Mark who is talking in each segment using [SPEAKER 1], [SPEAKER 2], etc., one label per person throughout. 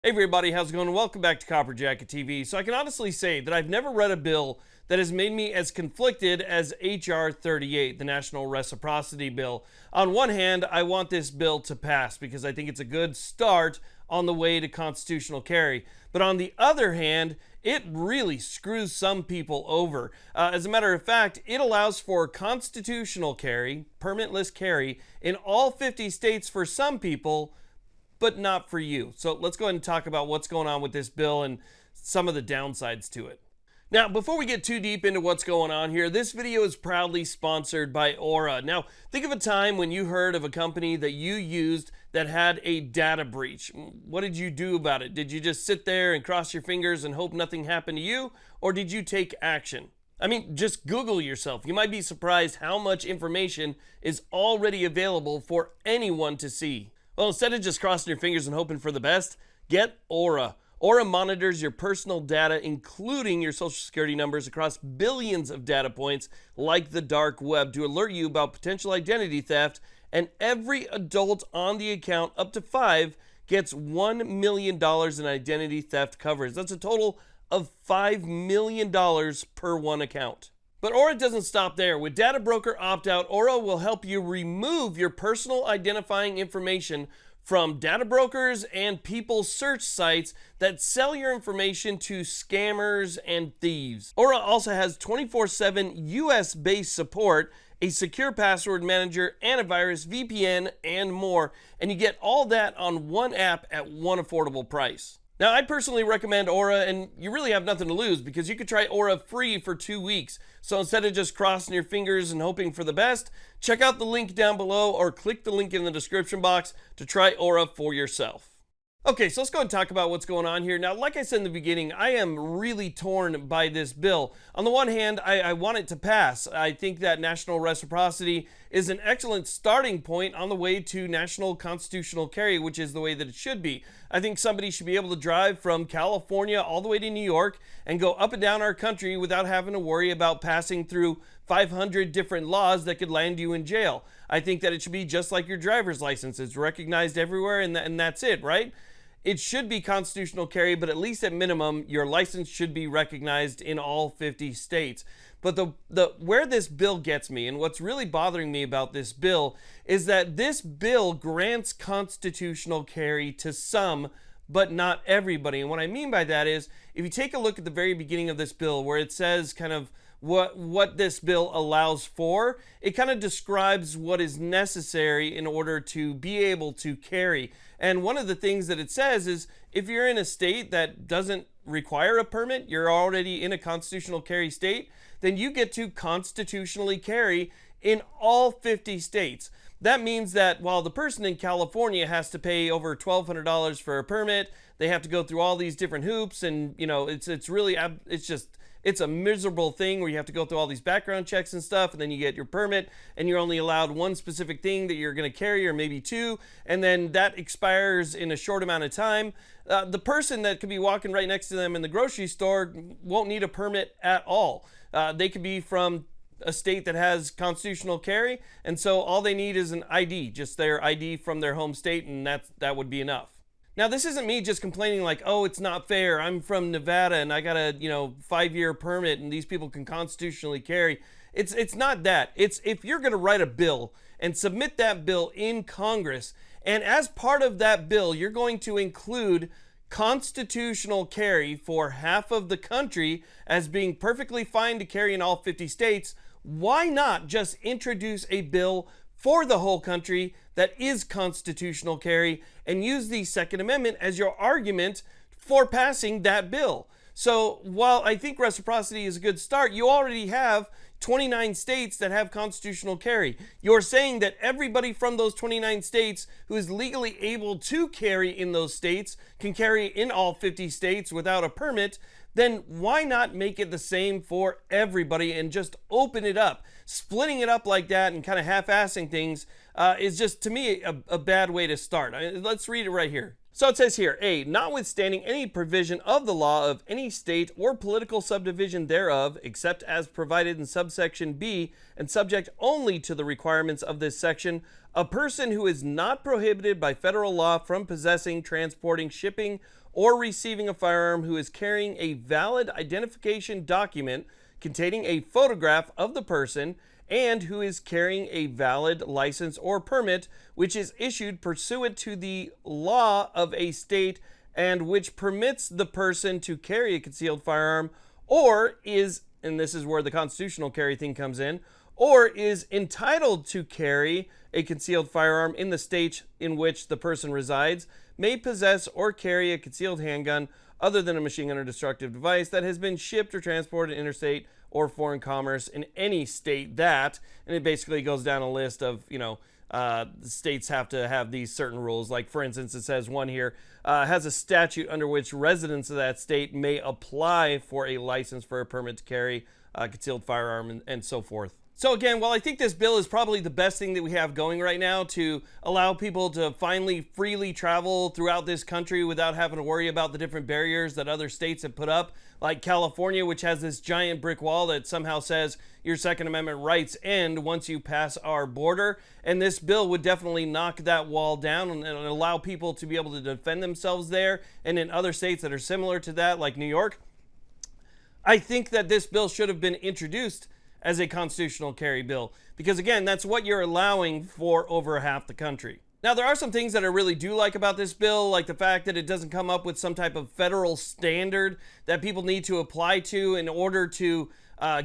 [SPEAKER 1] Hey everybody, how's it going? Welcome back to Copper Jacket TV. So I can honestly say that I've never read a bill that has made me as conflicted as HR 38, the National Reciprocity Bill. On one hand, I want this bill to pass because I think it's a good start on the way to constitutional carry. But on the other hand, it really screws some people over. As a matter of fact, it allows for constitutional carry, permitless carry, in all 50 states for some people, but not for you. So let's go ahead and talk about what's going on with this bill and some of the downsides to it. Now, before we get too deep into what's going on here, this video is proudly sponsored by Aura. Now, think of a time when you heard of a company that you used that had a data breach. What did you do about it? Did you just sit there and cross your fingers and hope nothing happened to you? Or did you take action? I mean, just Google yourself. You might be surprised how much information is already available for anyone to see. Well, instead of just crossing your fingers and hoping for the best, get Aura. Aura monitors your personal data, including your social security numbers, across billions of data points like the dark web to alert you about potential identity theft, and every adult on the account, up to 5, gets $1 million in identity theft coverage. That's a total of $5 million per one account. But Aura doesn't stop there. With Data Broker Opt-out, Aura will help you remove your personal identifying information from data brokers and people's search sites that sell your information to scammers and thieves. Aura also has 24/7 US-based support, a secure password manager, antivirus, VPN, and more. And you get all that on one app at one affordable price. Now, I personally recommend Aura, and you really have nothing to lose because you could try Aura free for 2 weeks. So instead of just crossing your fingers and hoping for the best, check out the link down below or click the link in the description box to try Aura for yourself. Okay, so let's go and talk about what's going on here. Now, like I said in the beginning, I am really torn by this bill. On the one hand, I want it to pass. I think that national reciprocity is an excellent starting point on the way to national constitutional carry, which is the way that it should be. I think somebody should be able to drive from California all the way to New York and go up and down our country without having to worry about passing through 500 different laws that could land you in jail. I think that it should be just like your driver's license. It's recognized everywhere, and that's it, right? It should be constitutional carry, but at least at minimum, your license should be recognized in all 50 states. But where this bill gets me, and what's really bothering me about this bill, is that this bill grants constitutional carry to some, but not everybody. And what I mean by that is, if you take a look at the very beginning of this bill, where it says kind of what this bill allows for, it kind of describes what is necessary in order to be able to carry. And one of the things that it says is if you're in a state that doesn't require a permit, you're already in a constitutional carry state, then you get to constitutionally carry in all 50 states. That means that while the person in California has to pay over $1,200 for a permit, they have to go through all these different hoops, and it's a miserable thing where you have to go through all these background checks and stuff, and then you get your permit, and you're only allowed one specific thing that you're going to carry, or maybe two, and then that expires in a short amount of time. The person that could be walking right next to them in the grocery store won't need a permit at all. They could be from a state that has constitutional carry, and so all they need is an ID, just their ID from their home state, and that would be enough. Now, this isn't me just complaining like, oh, it's not fair. I'm from Nevada and I got a 5-year permit and these people can constitutionally carry. It's not that. It's if you're going to write a bill and submit that bill in Congress, and as part of that bill, you're going to include constitutional carry for half of the country as being perfectly fine to carry in all 50 states, why not just introduce a bill for the whole country that is constitutional carry and use the Second Amendment as your argument for passing that bill? So while I think reciprocity is a good start, you already have 29 states that have constitutional carry. You're saying that everybody from those 29 states who is legally able to carry in those states can carry in all 50 states without a permit. Then why not make it the same for everybody and just open it up? Splitting it up like that and kind of half-assing things is just, to me, a bad way to start. Let's read it right here. So it says here, A, notwithstanding any provision of the law of any state or political subdivision thereof, except as provided in subsection B, and subject only to the requirements of this section, a person who is not prohibited by federal law from possessing, transporting, shipping, or receiving a firearm who is carrying a valid identification document containing a photograph of the person and who is carrying a valid license or permit which is issued pursuant to the law of a state and which permits the person to carry a concealed firearm, or is, and this is where the constitutional carry thing comes in, or is entitled to carry a concealed firearm in the state in which the person resides, may possess or carry a concealed handgun other than a machine gun or destructive device that has been shipped or transported interstate or foreign commerce in any state that, and it basically goes down a list of, the states have to have these certain rules. Like, for instance, it says one here, has a statute under which residents of that state may apply for a license for a permit to carry a concealed firearm and so forth. So again, while I think this bill is probably the best thing that we have going right now to allow people to finally freely travel throughout this country without having to worry about the different barriers that other states have put up, like California, which has this giant brick wall that somehow says your Second Amendment rights end once you pass our border. And this bill would definitely knock that wall down and allow people to be able to defend themselves there. And in other states that are similar to that, like New York, I think that this bill should have been introduced as a constitutional carry bill, because again, that's what you're allowing for over half the country. Now, there are some things that I really do like about this bill, like the fact that it doesn't come up with some type of federal standard that people need to apply to in order to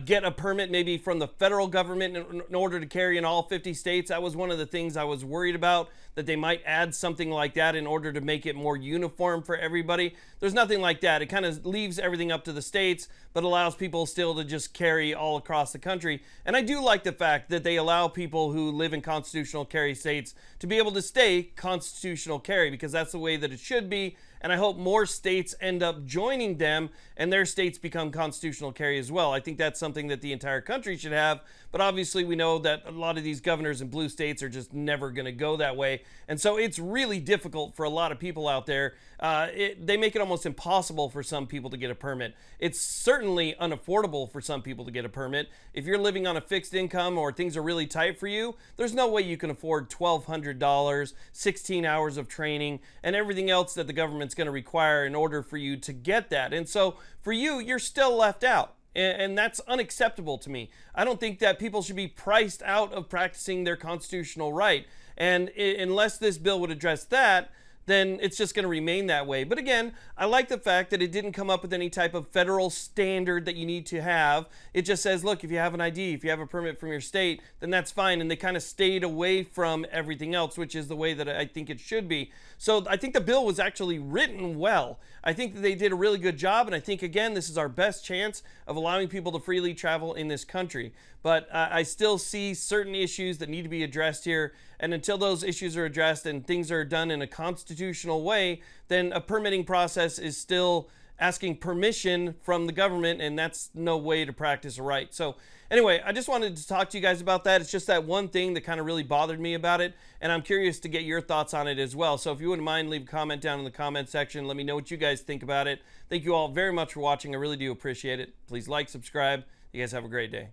[SPEAKER 1] get a permit maybe from the federal government in order to carry in all 50 states. That was one of the things I was worried about, that they might add something like that in order to make it more uniform for everybody. There's nothing like that. It kind of leaves everything up to the states, but allows people still to just carry all across the country. And I do like the fact that they allow people who live in constitutional carry states to be able to stay constitutional carry, because that's the way that it should be. And I hope more states end up joining them and their states become constitutional carry as well. I think that's something that the entire country should have. But obviously we know that a lot of these governors in blue states are just never going to go that way. And so it's really difficult for a lot of people out there. They make it almost impossible for some people to get a permit. It's certainly unaffordable for some people to get a permit. If you're living on a fixed income or things are really tight for you, there's no way you can afford $1,200, 16 hours of training, and everything else that the government's going to require in order for you to get that. And so for you, you're still left out. And that's unacceptable to me. I don't think that people should be priced out of practicing their constitutional right. And unless this bill would address that, then it's just going to remain that way. But again, I like the fact that it didn't come up with any type of federal standard that you need to have. It just says, look, if you have an ID, if you have a permit from your state, then that's fine. And they kind of stayed away from everything else, which is the way that I think it should be. So I think the bill was actually written well. I think that they did a really good job. And I think, again, this is our best chance of allowing people to freely travel in this country. But I still see certain issues that need to be addressed here. And until those issues are addressed and things are done in a constitutional way, then a permitting process is still asking permission from the government, and that's no way to practice a right. So anyway, I just wanted to talk to you guys about that. It's just that one thing that kind of really bothered me about it, and I'm curious to get your thoughts on it as well. So if you wouldn't mind, leave a comment down in the comment section. Let me know what you guys think about it. Thank you all very much for watching. I really do appreciate it. Please like, subscribe. You guys have a great day.